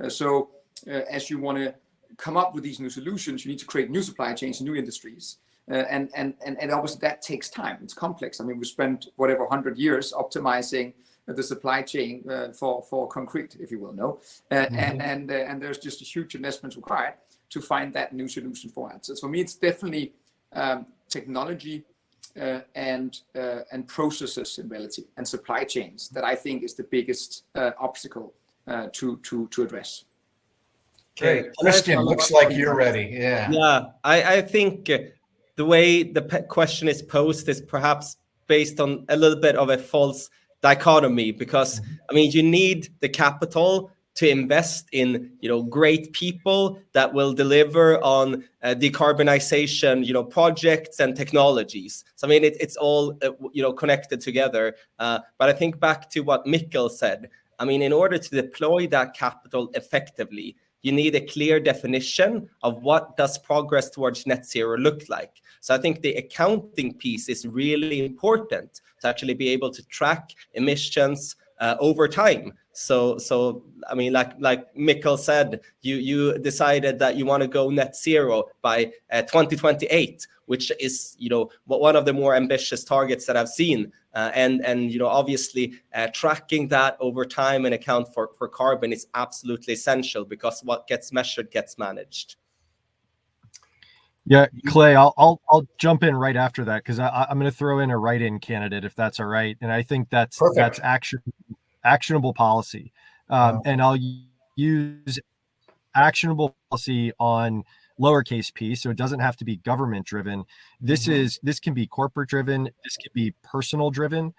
S2: So as you want to come up with these new solutions, you need to create new supply chains, new industries. And obviously that takes time. It's complex. I mean, we spent 100 years optimizing the supply chain for concrete, if you will, and there's just a huge investment required to find that new solution for it. So for me, it's definitely technology and processes in reality and supply chains that I think is the biggest obstacle to address.
S1: Okay, Christian, looks like you're ready. Yeah,
S5: I think the way the question is posed is perhaps based on a little bit of a false dichotomy, because I mean, you need the capital to invest in, great people that will deliver on decarbonization, projects and technologies. So I mean, it's all connected together. But I think back to what Mikkel said. I mean, in order to deploy that capital effectively, you need a clear definition of what does progress towards net zero look like. So I think the accounting piece is really important to actually be able to track emissions over time. So I mean, like Mikkel said, you decided that you want to go net zero by 2028, which is one of the more ambitious targets that I've seen. And obviously tracking that over time and account for carbon is absolutely essential, because what gets measured gets managed.
S3: Yeah, Clay, I'll jump in right after that, because I'm going to throw in a write-in candidate, if that's all right. And I think that's actionable policy. And I'll use actionable policy on lowercase p, so it doesn't have to be government driven. This can be corporate driven, this can be personal driven,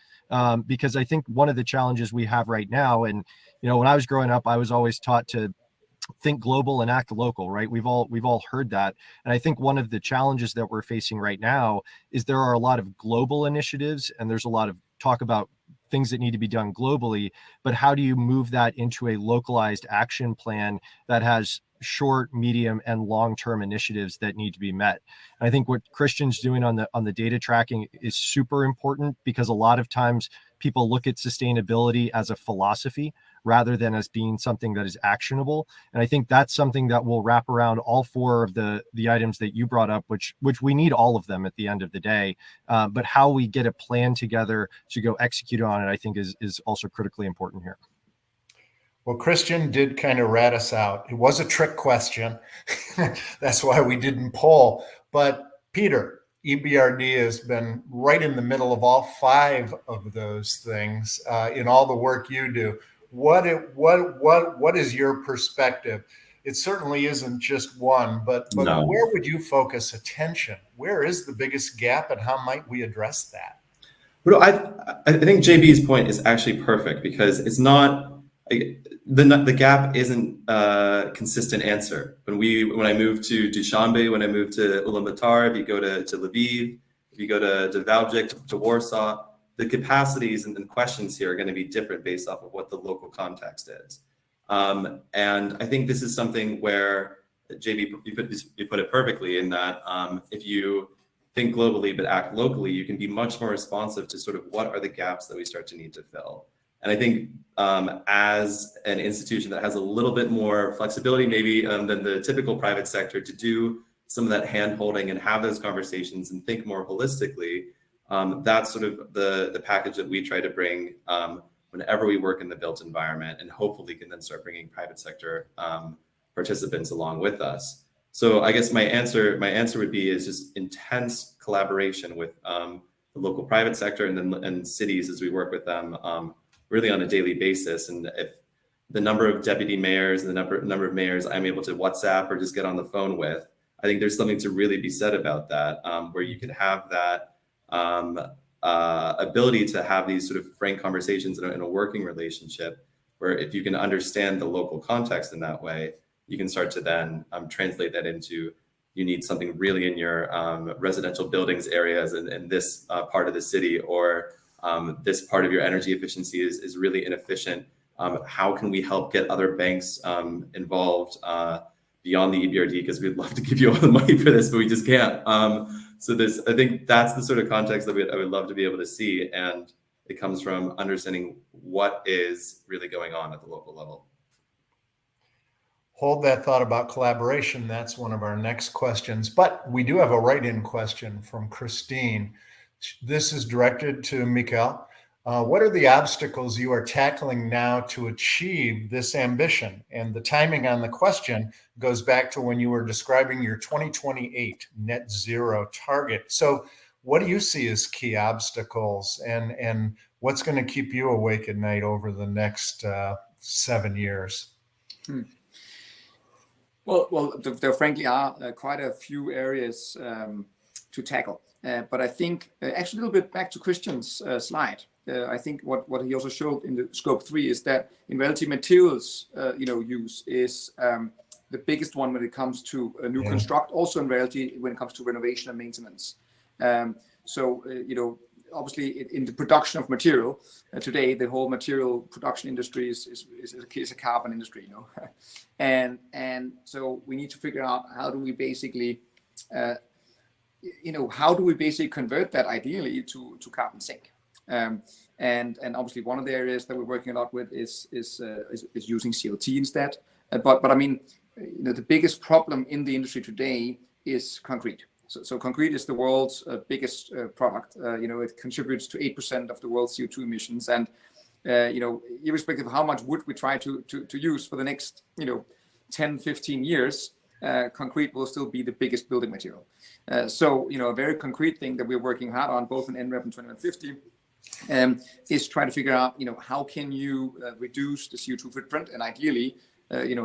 S3: because I think one of the challenges we have right now, and when I was growing up, I was always taught to think global and act local, right? We've all heard that. And I think one of the challenges that we're facing right now is there are a lot of global initiatives, and there's a lot of talk about things that need to be done globally, but how do you move that into a localized action plan that has short, medium, and long-term initiatives that need to be met? And I think what Christian's doing on the data tracking is super important, because a lot of times people look at sustainability as a philosophy rather than as being something that is actionable. And I think that's something that will wrap around all four of the items that you brought up, which we need all of them at the end of the day. But how we get a plan together to go execute on it, I think is also critically important here.
S1: Well, Christian did kind of rat us out. It was a trick question. That's why we didn't poll. But Peter, EBRD has been right in the middle of all five of those things in all the work you do. What is your perspective? It certainly isn't just one, but
S4: No.
S1: Where would you focus attention? Where is the biggest gap, and how might we address that?
S4: Well, I think JB's point is actually perfect, because it's not the gap isn't a consistent answer. When I moved to Dushanbe, when I moved to Ulaanbaatar, if you go to Lviv, if you go to Valjeak, to Warsaw, the capacities and the questions here are going to be different based off of what the local context is. And I think this is something where, JB, you put it perfectly, in that if you think globally but act locally, you can be much more responsive to sort of what are the gaps that we start to need to fill. And I think as an institution that has a little bit more flexibility maybe than the typical private sector to do some of that hand-holding and have those conversations and think more holistically, that's sort of the package that we try to bring whenever we work in the built environment, and hopefully can then start bringing private sector participants along with us. So I guess my answer would be is just intense collaboration with the local private sector and cities as we work with them really on a daily basis. And if the number of deputy mayors and the number of mayors I'm able to WhatsApp or just get on the phone with, I think there's something to really be said about that, where you can have that ability to have these sort of frank conversations in a working relationship, where if you can understand the local context in that way, you can start to then translate that into, you need something really in your residential buildings areas and this part of the city, or this part of your energy efficiency is really inefficient. How can we help get other banks involved beyond the EBRD? Because we'd love to give you all the money for this, but we just can't. So I think that's the sort of context that I would love to be able to see. And it comes from understanding what is really going on at the local level.
S1: Hold that thought about collaboration. That's one of our next questions. But we do have a write-in question from Christine. This is directed to Mikkel. What are the obstacles you are tackling now to achieve this ambition? And the timing on the question goes back to when you were describing your 2028 net zero target. So what do you see as key obstacles, and what's going to keep you awake at night over the next 7 years?
S2: Well, there frankly are quite a few areas to tackle. But I think actually a little bit back to Christian's slide. I think what he also showed in the scope 3 is that in reality materials use is the biggest one when it comes to new construct, also in reality when it comes to renovation and maintenance. Obviously in the production of material today, the whole material production industry is a carbon industry, and so we need to figure out how do we basically convert that ideally to carbon sink. And obviously one of the areas that we're working a lot with is using CLT instead. But I mean, the biggest problem in the industry today is concrete. So concrete is the world's biggest product. It contributes to 8% of the world's CO2 emissions, and irrespective of how much wood we try to use for the next 10, 15 years, concrete will still be the biggest building material. A very concrete thing that we're working hard on, both in NREP and 2150, is try to figure out, how can you reduce the CO2 footprint, and ideally,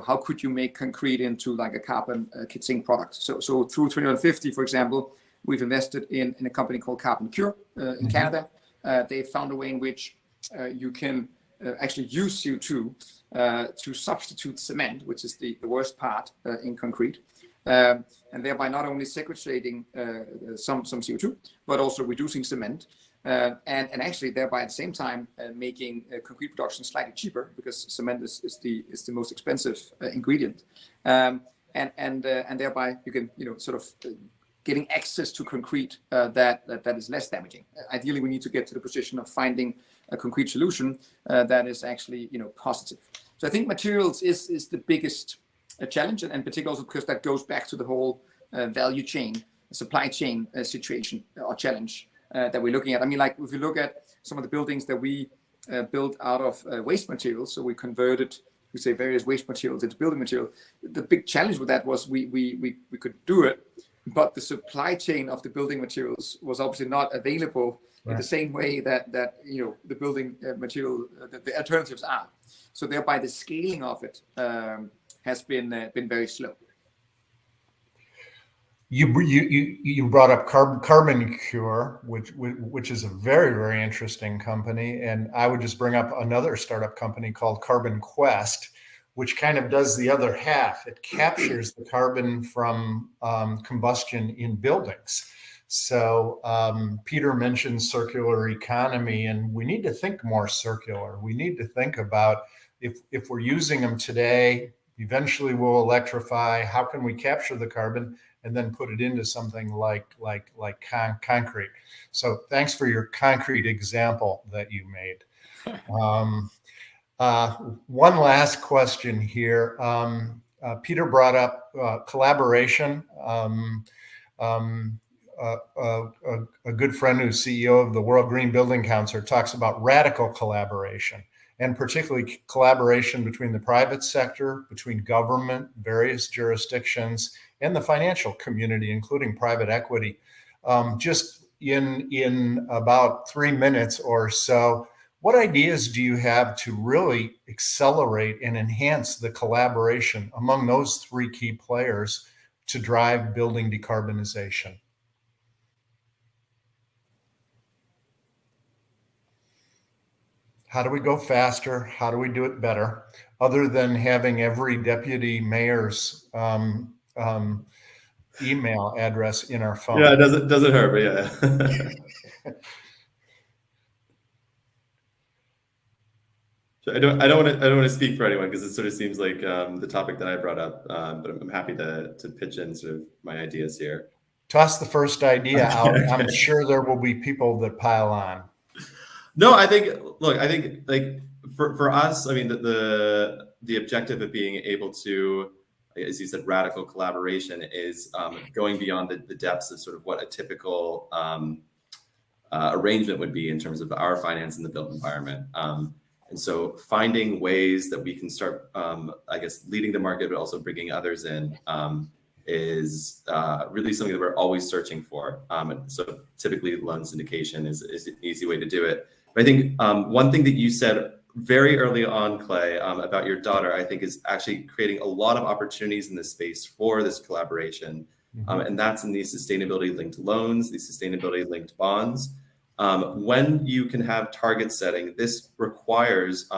S2: how could you make concrete into like a carbon kit sink product? So through 2150, for example, we've invested in a company called Carbon Cure in Canada. They found a way in which you can actually use CO2 to substitute cement, which is the worst part in concrete, and thereby not only sequestrating some CO2, but also reducing cement. And actually thereby at the same time making concrete production slightly cheaper, because cement is the most expensive ingredient, and thereby you can sort of getting access to concrete that is less damaging. Ideally, we need to get to the position of finding a concrete solution that is actually positive. So I think materials is the biggest challenge, and particularly also because that goes back to the whole value chain, supply chain situation or challenge that we're looking at. I mean, like if you look at some of the buildings that we built out of waste materials, so we converted, we say, various waste materials into building material. The big challenge with that was we could do it, but the supply chain of the building materials was obviously not available in the same way that the building material, the alternatives are. So thereby the scaling of it has been very slow.
S1: You brought up Carbon Cure, which is a very, very interesting company, and I would just bring up another startup company called Carbon Quest, which kind of does the other half. It captures the carbon from combustion in buildings. So Peter mentioned circular economy, and we need to think more circular. We need to think about if we're using them today, eventually we'll electrify. How can we capture the carbon and then put it into something like concrete? So thanks for your concrete example that you made. One last question here. Peter brought up collaboration. A good friend who's CEO of the World Green Building Council talks about radical collaboration, and particularly collaboration between the private sector, between government, various jurisdictions, and the financial community, including private equity. Just in about 3 minutes or so, what ideas do you have to really accelerate and enhance the collaboration among those three key players to drive building decarbonization? How do we go faster? How do we do it better? Other than having every deputy mayor's email address in our phone.
S4: Yeah, it doesn't hurt, but yeah. So I don't want to speak for anyone, because it sort of seems like the topic that I brought up, but I'm happy to pitch in sort of my ideas here.
S1: Toss the first idea out. I'm sure there will be people that pile on.
S4: No, I think like for us, I mean, the objective of being able to, as you said, radical collaboration is going beyond the depths of sort of what a typical arrangement would be in terms of our finance in the built environment. And so finding ways that we can start, I guess, leading the market, but also bringing others in is really something that we're always searching for. And so typically loan syndication is an easy way to do it. But I think one thing that you said very early on, Clay, about your daughter, I think is actually creating a lot of opportunities in this space for this collaboration. And that's in these sustainability linked loans, these sustainability linked bonds. When you can have target setting, this requires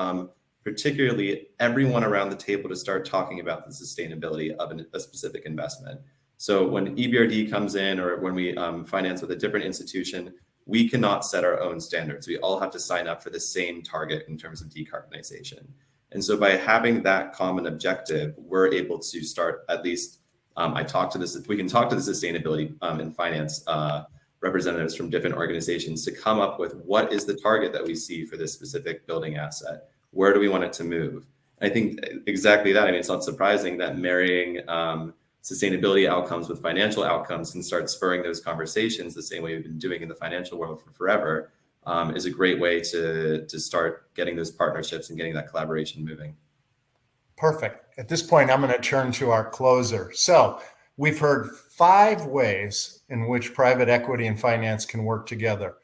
S4: particularly everyone around the table to start talking about the sustainability of a specific investment. So when EBRD comes in, or when we finance with a different institution, we cannot set our own standards. We all have to sign up for the same target in terms of decarbonization. And so by having that common objective, we're able to start at least, we can talk to the sustainability and finance representatives from different organizations to come up with what is the target that we see for this specific building asset. Where do we want it to move? I think exactly that. I mean, it's not surprising that marrying sustainability outcomes with financial outcomes can start spurring those conversations the same way we've been doing in the financial world for forever, is a great way to start getting those partnerships and getting that collaboration moving.
S1: Perfect. At this point, I'm going to turn to our closer. So we've heard 5 ways in which private equity and finance can work together.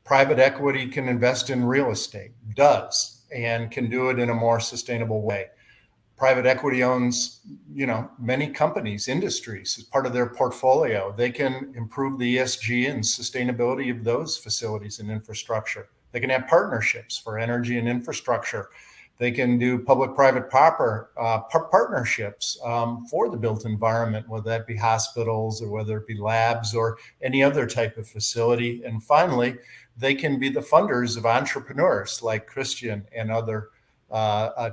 S1: Private equity can invest in real estate, does, and can do it in a more sustainable way. Private equity owns, many companies, industries as part of their portfolio. They can improve the ESG and sustainability of those facilities and infrastructure. They can have partnerships for energy and infrastructure. They can do public-private partnerships for the built environment, whether that be hospitals or whether it be labs or any other type of facility. And finally, they can be the funders of entrepreneurs like Christian and other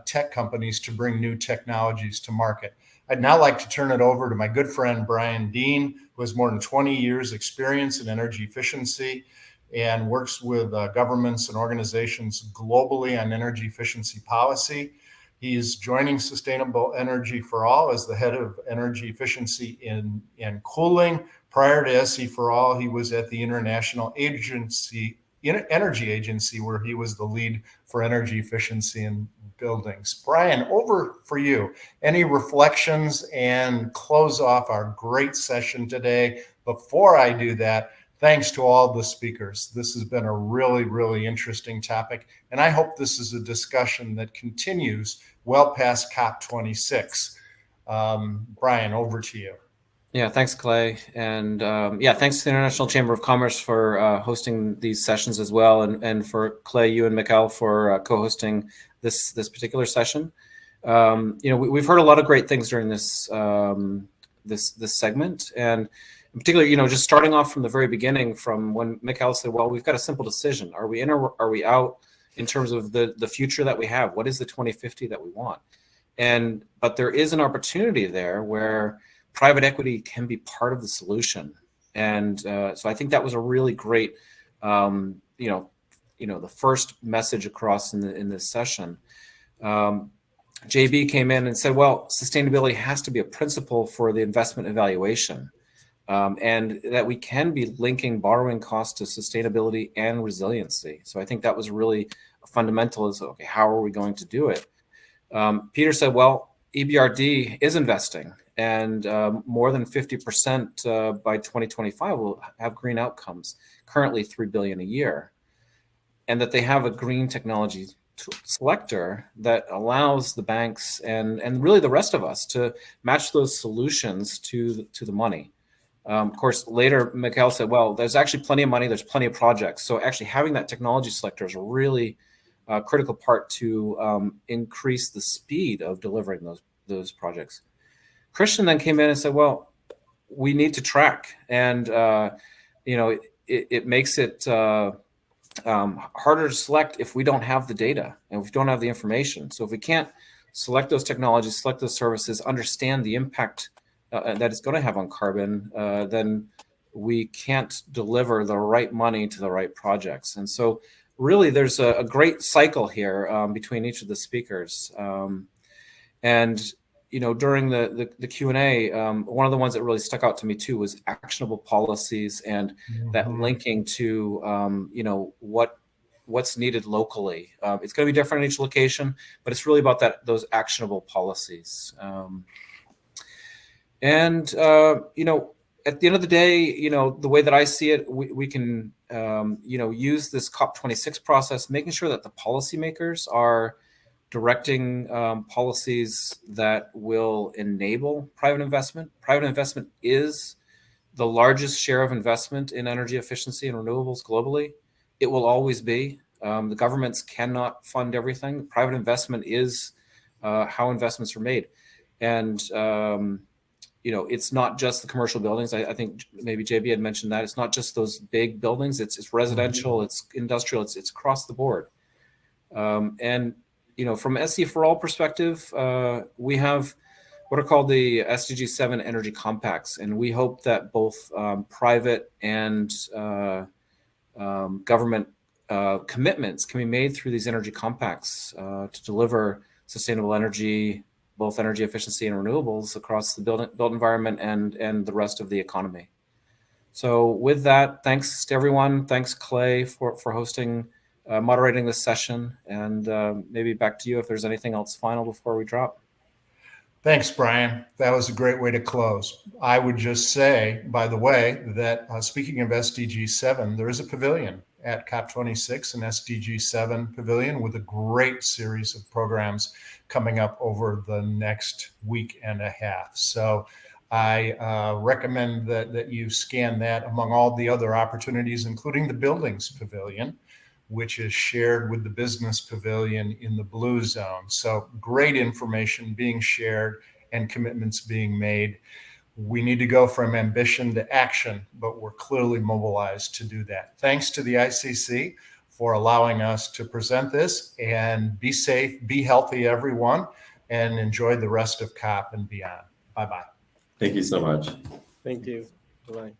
S1: tech companies to bring new technologies to market. I'd now like to turn it over to my good friend, Brian Dean, who has more than 20 years experience in energy efficiency and works with governments and organizations globally on energy efficiency policy. He's joining Sustainable Energy for All as the head of energy efficiency in cooling. Prior to SE for All, he was at the International Energy Agency, where he was the lead for energy efficiency in buildings. Brian, over for you. Any reflections and close off our great session today? Before I do that, thanks to all the speakers. This has been a really, really interesting topic, and I hope this is a discussion that continues well past COP26. Brian, over to you.
S6: Yeah, thanks, Clay. And thanks to the International Chamber of Commerce for hosting these sessions as well, and for Clay, you and Mikkel for co-hosting this particular session. We've heard a lot of great things during this this segment, and in particular, just starting off from the very beginning, from when Mikkel said, well, we've got a simple decision. Are we in or are we out in terms of the future that we have? What is the 2050 that we want? But there is an opportunity there where private equity can be part of the solution. And so I think that was a really great, the first message across in this session. JB came in and said, well, sustainability has to be a principle for the investment evaluation. And that we can be linking borrowing costs to sustainability and resiliency. So I think that was really fundamental. Is okay, how are we going to do it? Peter said, well, EBRD is investing, and more than 50% by 2025 will have green outcomes, currently $3 billion a year, and that they have a green technology selector that allows the banks and really the rest of us to match those solutions to the money. Of course, later, Mikkel said, well, there's actually plenty of money, there's plenty of projects. So actually having that technology selector is a really critical part to increase the speed of delivering those projects. Christian then came in and said, well, we need to track. And, it makes it harder to select if we don't have the data and if we don't have the information. So if we can't select those technologies, select those services, understand the impact that it's going to have on carbon, then we can't deliver the right money to the right projects. And so really there's a great cycle here between each of the speakers. During the Q&A, one of the ones that really stuck out to me too was actionable policies and that linking to, what's needed locally. It's going to be different in each location, but it's really about those actionable policies. At the end of the day, the way that I see it, we can, use this COP26 process, making sure that the policymakers are directing policies that will enable private investment. Private investment is the largest share of investment in energy efficiency and renewables globally. It will always be. The governments cannot fund everything. Private investment is how investments are made. And, it's not just the commercial buildings. I think maybe JB had mentioned that. It's not just those big buildings. It's residential, it's industrial, it's across the board. And, from SE for All perspective, we have what are called the SDG 7 energy compacts. And we hope that both private and government commitments can be made through these energy compacts to deliver sustainable energy, both energy efficiency and renewables across the built environment and the rest of the economy. So with that, thanks to everyone. Thanks, Clay, for hosting, moderating this session. And maybe back to you if there's anything else final before we drop.
S1: Thanks, Brian. That was a great way to close. I would just say, by the way, that speaking of SDG 7, there is a pavilion at COP26, an SDG 7 pavilion with a great series of programs coming up over the next week and a half. So I recommend that you scan that among all the other opportunities, including the buildings pavilion, which is shared with the business pavilion in the blue zone. So great information being shared and commitments being made. We need to go from ambition to action, but we're clearly mobilized to do that. Thanks to the ICC for allowing us to present this, and be safe, be healthy, everyone, and enjoy the rest of COP and beyond. Bye-bye.
S4: Thank you so much.
S5: Thank you. Bye.